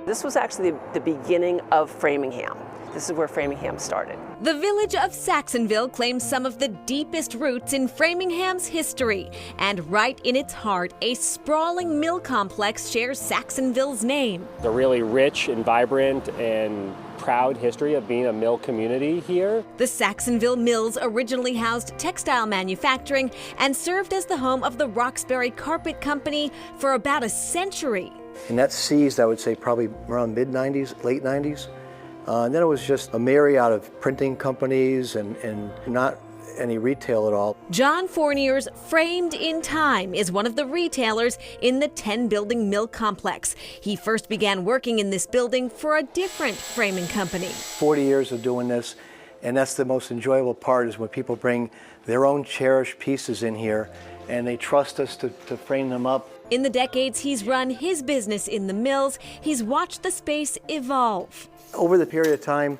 This was actually the beginning of Framingham. This is where Framingham started. The village of Saxonville claims some of the deepest roots in Framingham's history. And right in its heart, a sprawling mill complex shares Saxonville's name. The really rich and vibrant and proud history of being a mill community here. The Saxonville Mills originally housed textile manufacturing and served as the home of the Roxbury Carpet Company for about a century. And that ceased, I would say, probably around mid-90s, late 90s. And then it was just a myriad of printing companies and not any retail at all. John Fournier's Framed in Time is one of the retailers in the 10-building mill complex. He first began working in this building for a different framing company. 40 years of doing this, and that's the most enjoyable part, is when people bring their own cherished pieces in here and they trust us to frame them up. In the decades he's run his business in the mills, he's watched the space evolve. Over the period of time,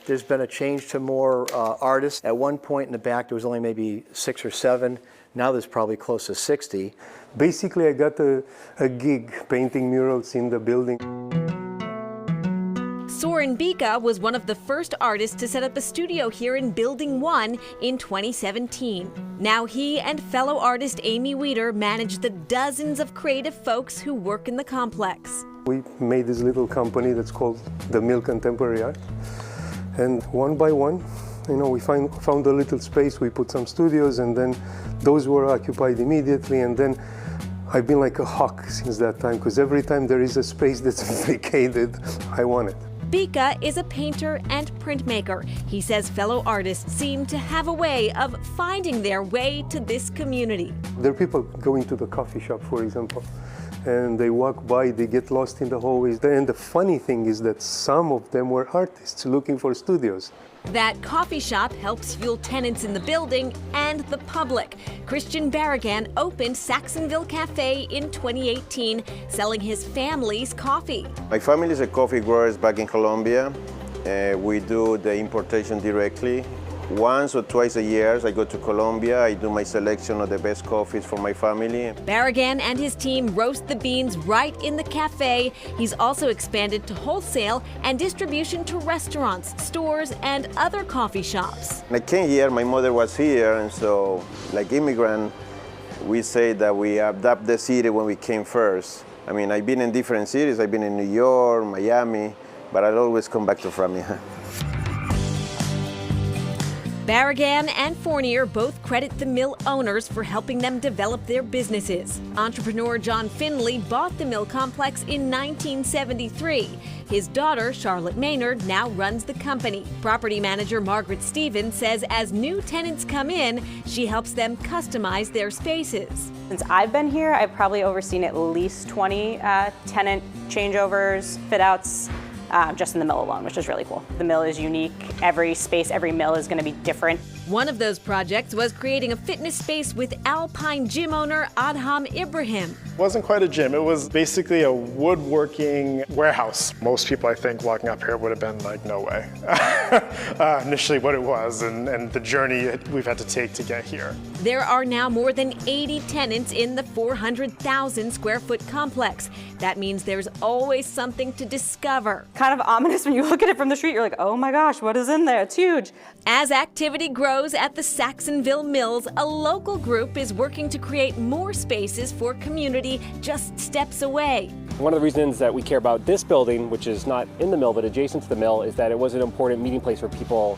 there's been a change to more artists. At one point in the back, there was only maybe 6 or 7. Now there's probably close to 60. Basically, I got a gig painting murals in the building. Soren Bika was one of the first artists to set up a studio here in Building 1 in 2017. Now he and fellow artist Amy Weeder manage the dozens of creative folks who work in the complex. We made this little company that's called the Mill Contemporary Art. And one by one, we found a little space, we put some studios, and then those were occupied immediately. And then I've been like a hawk since that time, because every time there is a space that's vacated, I want it. Bika is a painter and printmaker. He says fellow artists seem to have a way of finding their way to this community. There are people going to the coffee shop, for example, and they walk by, they get lost in the hallways. And the funny thing is that some of them were artists looking for studios. That coffee shop helps fuel tenants in the building and the public. Christian Barragan opened Saxonville Cafe in 2018, selling his family's coffee. My family is a coffee growers back in Colombia. We do the importation directly. Once or twice a year, I go to Colombia. I do my selection of the best coffees for my family. Barragan and his team roast the beans right in the cafe. He's also expanded to wholesale and distribution to restaurants, stores, and other coffee shops. When I came here, my mother was here, and so, like immigrant, we say that we adapt the city when we came first. I mean, I've been in different cities. I've been in New York, Miami, but I'll always come back to Framingham. Barragan and Fournier both credit the mill owners for helping them develop their businesses. Entrepreneur John Finley bought the mill complex in 1973. His daughter, Charlotte Maynard, now runs the company. Property manager Margaret Stevens says as new tenants come in, she helps them customize their spaces. Since I've been here, I've probably overseen at least 20 tenant changeovers, fit-outs, just in the mill alone, which is really cool. The mill is unique. Every space, every mill is going to be different. One of those projects was creating a fitness space with Alpine gym owner Adham Ibrahim. It wasn't quite a gym. It was basically a woodworking warehouse. Most people, I think, walking up here would have been like, no way. Initially what it was and the journey we've had to take to get here. There are now more than 80 tenants in the 400,000 square foot complex. That means there's always something to discover. Kind of ominous when you look at it from the street. You're like, oh my gosh, what is in there? It's huge. As activity grows at the Saxonville Mills, a local group is working to create more spaces for community just steps away. One of the reasons that we care about this building, which is not in the mill but adjacent to the mill, is that it was an important meeting place for people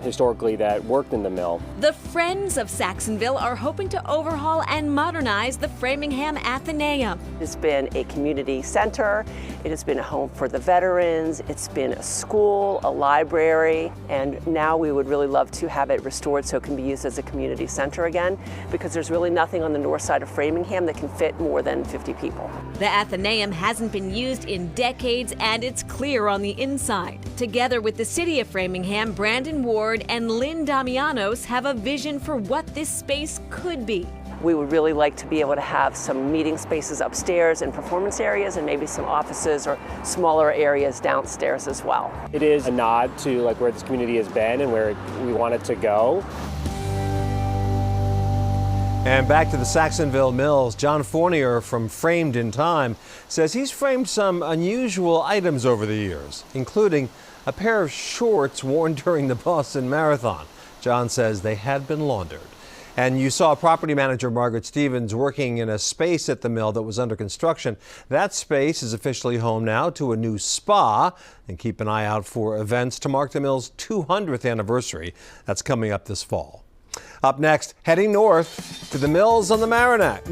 historically that worked in the mill. The Friends of Saxonville are hoping to overhaul and modernize the Framingham Athenaeum. It's been a community center, it has been a home for the veterans, it's been a school, a library, and now we would really love to have it restored so it can be used as a community center again, because there's really nothing on the north side of Framingham that can fit more than 50 people. The Athenaeum hasn't been used in decades, and it's clear on the inside. Together with the city of Framingham, Brandon Ward and Lynn Damianos have a vision for what this space could be. We would really like to be able to have some meeting spaces upstairs and performance areas and maybe some offices or smaller areas downstairs as well. It is a nod to like where this community has been and where we want it to go. And back to the Saxonville Mills, John Fournier from Framed in Time says he's framed some unusual items over the years, including a pair of shorts worn during the Boston Marathon. John says they had been laundered. And you saw property manager Margaret Stevens working in a space at the mill that was under construction. That space is officially home now to a new spa. And keep an eye out for events to mark the mill's 200th anniversary. That's coming up this fall. Up next, heading north to the mills on the Merrimack.